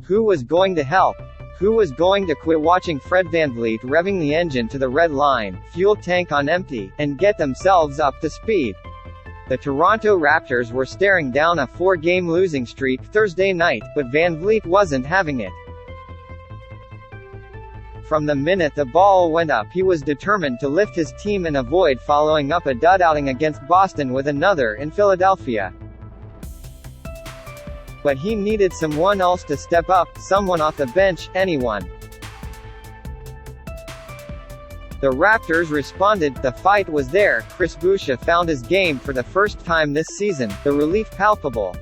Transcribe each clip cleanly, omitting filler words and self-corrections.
Who was going to help? Who was going to quit watching Fred VanVleet revving the engine to the red line, fuel tank on empty, and get themselves up to speed? The Toronto Raptors were staring down a 4-game losing streak Thursday night, but VanVleet wasn't having it. From the minute the ball went up, he was determined to lift his team and avoid following up a dud outing against Boston with another in Philadelphia. But he needed someone else to step up, someone off the bench, anyone. The Raptors responded. The fight was there. Chris Boucher found his game for the first time this season, the relief palpable.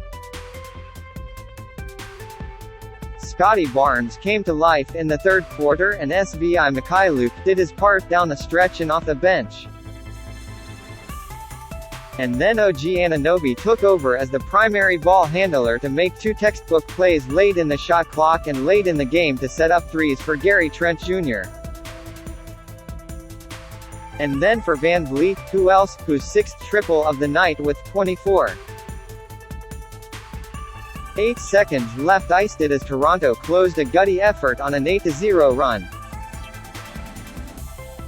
Scotty Barnes came to life in the third quarter, and Svi Mykhailiuk did his part down the stretch and off the bench. And then OG Anunoby took over as the primary ball handler to make 2 textbook plays late in the shot clock and late in the game to set up threes for Gary Trent Jr. And then for VanVleet, who else, whose 6th triple of the night with 24. 8 seconds left iced it as Toronto closed a gutty effort on an 8-0 run.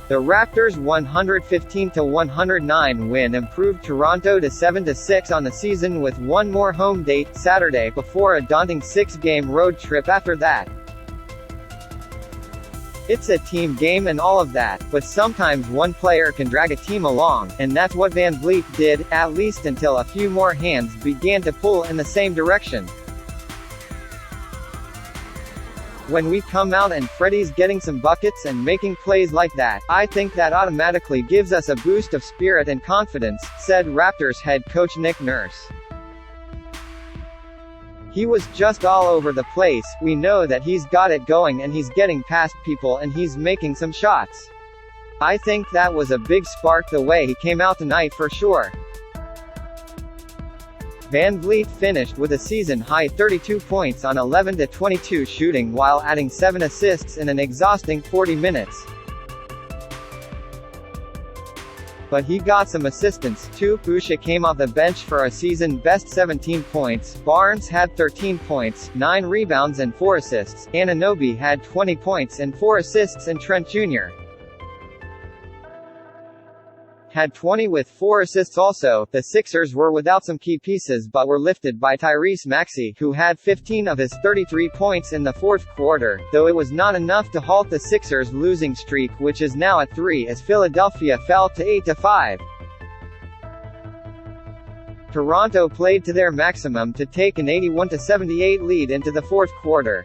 The Raptors' 115-109 win improved Toronto to 7-6 on the season with one more home date, Saturday, before a daunting 6-game road trip after that. It's a team game and all of that, but sometimes one player can drag a team along, and that's what VanVleet did, at least until a few more hands began to pull in the same direction. When we come out and Freddie's getting some buckets and making plays like that, I think that automatically gives us a boost of spirit and confidence, said Raptors head coach Nick Nurse. He was just all over the place. We know that he's got it going and he's getting past people and he's making some shots. I think that was a big spark the way he came out tonight for sure. VanVleet finished with a season-high 32 points on 11-22 shooting while adding 7 assists in an exhausting 40 minutes. But he got some assistance too. Boucher came off the bench for a season-best 17 points, Barnes had 13 points, 9 rebounds and 4 assists, Anunoby had 20 points and 4 assists, and Trent Jr. had 20 with 4 assists also. The Sixers were without some key pieces but were lifted by Tyrese Maxey, who had 15 of his 33 points in the fourth quarter, though it was not enough to halt the Sixers' losing streak, which is now at 3 as Philadelphia fell to 8-5. Toronto played to their maximum to take an 81-78 lead into the fourth quarter.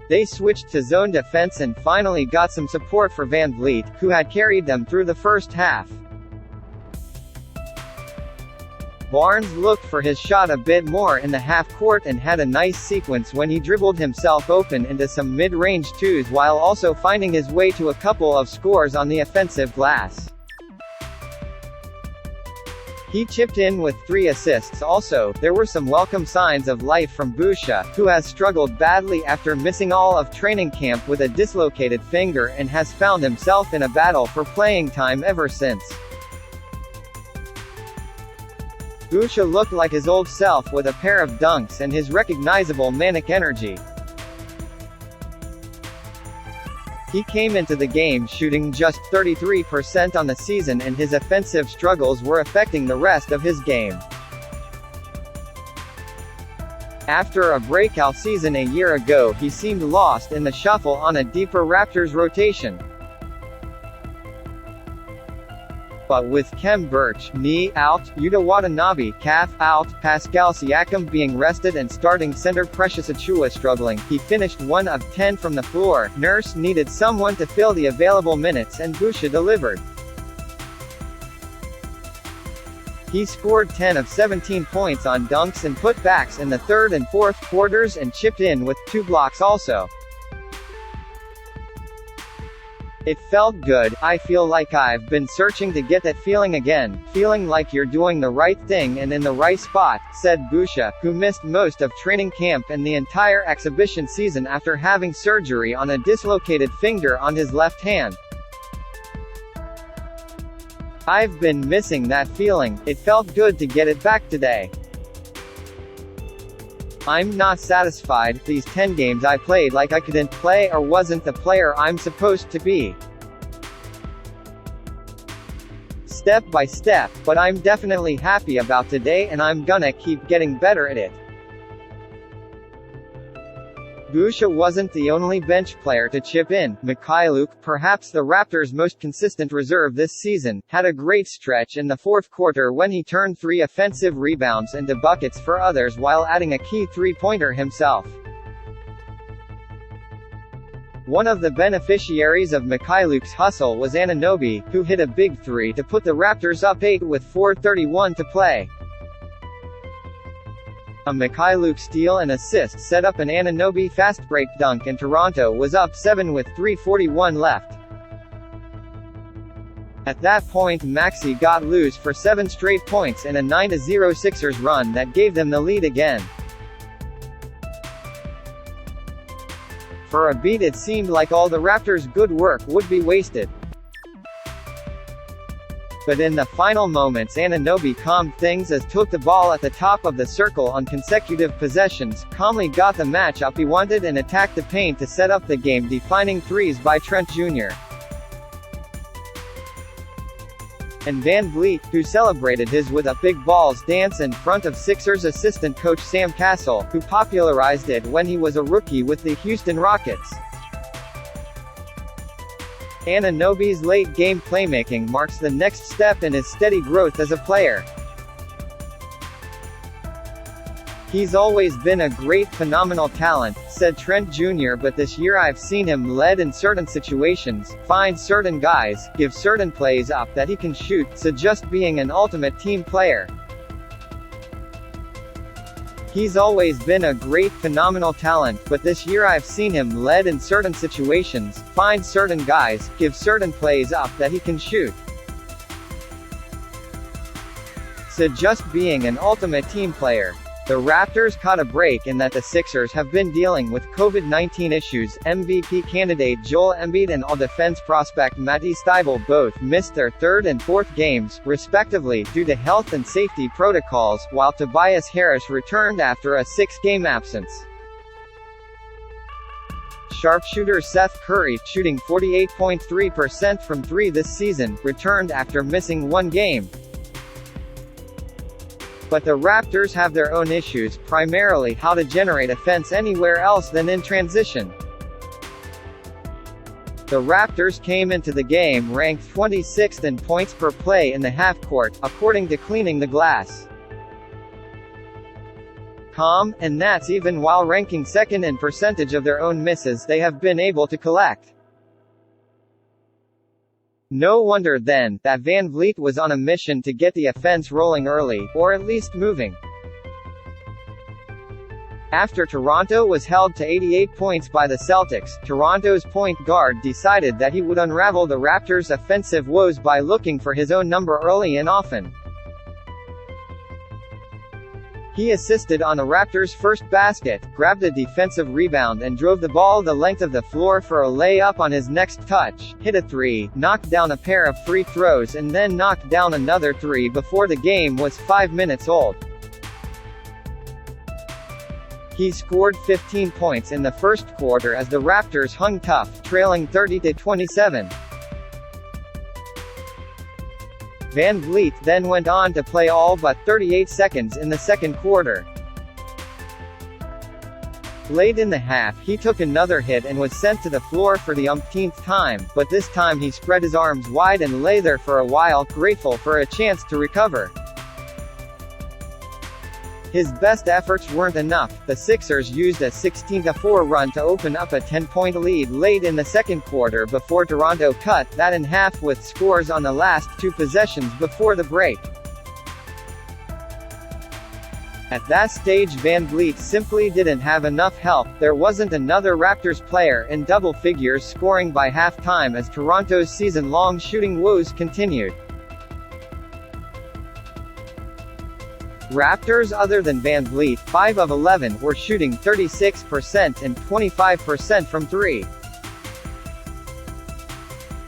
They switched to zone defense and finally got some support for VanVleet, who had carried them through the first half. Barnes looked for his shot a bit more in the half-court and had a nice sequence when he dribbled himself open into some mid-range twos while also finding his way to a couple of scores on the offensive glass. He chipped in with 3 assists also. There were some welcome signs of life from Boucher, who has struggled badly after missing all of training camp with a dislocated finger and has found himself in a battle for playing time ever since. Boucher looked like his old self with a pair of dunks and his recognizable manic energy. He came into the game shooting just 33% on the season and his offensive struggles were affecting the rest of his game. After a breakout season a year ago, he seemed lost in the shuffle on a deeper Raptors rotation. But with Khem Birch, knee out, Yuta Watanabe, calf out, Pascal Siakam being rested and starting center Precious Achiuwa struggling, he finished 1 of 10 from the floor. Nurse needed someone to fill the available minutes and Boucher delivered. He scored 10 of 17 points on dunks and putbacks in the third and fourth quarters and chipped in with 2 blocks also. It felt good. I feel like I've been searching to get that feeling again, feeling like you're doing the right thing and in the right spot, said Boucher, who missed most of training camp and the entire exhibition season after having surgery on a dislocated finger on his left hand. I've been missing that feeling. It felt good to get it back today. I'm not satisfied. These 10 games I played like I couldn't play or wasn't the player I'm supposed to be. Step by step, but I'm definitely happy about today and I'm gonna keep getting better at it. Busha wasn't the only bench player to chip in. Mikhailuk, perhaps the Raptors' most consistent reserve this season, had a great stretch in the fourth quarter when he turned 3 offensive rebounds into buckets for others while adding a key three-pointer himself. One of the beneficiaries of Mikhailuk's hustle was Anunoby, who hit a big three to put the Raptors up 8 with 4:31 to play. A Mikhailuk steal and assist set up an Anunoby fast break dunk and Toronto was up 7 with 3:41 left. At that point Maxey got loose for 7 straight points in a 9-0 Sixers run that gave them the lead again. For a beat it seemed like all the Raptors' good work would be wasted. But in the final moments Anunoby calmed things as took the ball at the top of the circle on consecutive possessions, calmly got the matchup he wanted and attacked the paint to set up the game-defining threes by Trent Jr. and VanVleet, who celebrated his with a big balls dance in front of Sixers assistant coach Sam Cassell, who popularized it when he was a rookie with the Houston Rockets. Anunoby's late-game playmaking marks the next step in his steady growth as a player. He's always been a great phenomenal talent, said Trent Jr., but this year I've seen him led in certain situations, find certain guys, give certain plays up that he can shoot, so just being an ultimate team player. He's always been a great phenomenal talent, but this year I've seen him led in certain situations, find certain guys, give certain plays up that he can shoot. So just being an ultimate team player. The Raptors caught a break in that the Sixers have been dealing with COVID-19 issues. MVP candidate Joel Embiid and all-defense prospect Matisse Thybulle both missed their third and fourth games, respectively, due to health and safety protocols, while Tobias Harris returned after a 6-game absence. Sharpshooter Seth Curry, shooting 48.3% from 3 this season, returned after missing 1 game. But the Raptors have their own issues, primarily how to generate offense anywhere else than in transition. The Raptors came into the game ranked 26th in points per play in the half-court, according to Cleaning the Glass. And that's even while ranking second in percentage of their own misses they have been able to collect. No wonder then, that VanVleet was on a mission to get the offense rolling early, or at least moving. After Toronto was held to 88 points by the Celtics, Toronto's point guard decided that he would unravel the Raptors' offensive woes by looking for his own number early and often. He assisted on the Raptors' first basket, grabbed a defensive rebound and drove the ball the length of the floor for a layup on his next touch, hit a 3, knocked down a pair of free throws and then knocked down another 3 before the game was 5 minutes old. He scored 15 points in the first quarter as the Raptors hung tough, trailing 30-27. VanVleet then went on to play all but 38 seconds in the second quarter. Late in the half he took another hit and was sent to the floor for the umpteenth time, but this time he spread his arms wide and lay there for a while, grateful for a chance to recover. His best efforts weren't enough. The Sixers used a 16-4 run to open up a 10-point lead late in the second quarter before Toronto cut that in half with scores on the last 2 possessions before the break. At that stage VanVleet simply didn't have enough help. There wasn't another Raptors player in double figures scoring by halftime as Toronto's season-long shooting woes continued. Raptors other than VanVleet, 5 of 11, were shooting 36% and 25% from 3.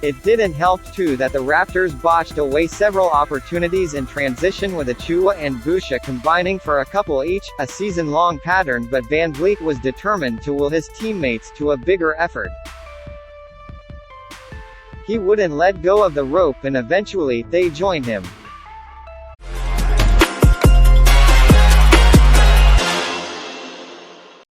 It didn't help too that the Raptors botched away several opportunities in transition with Achua and Busha combining for a couple each, a season-long pattern, but VanVleet was determined to will his teammates to a bigger effort. He wouldn't let go of the rope and eventually, they joined him.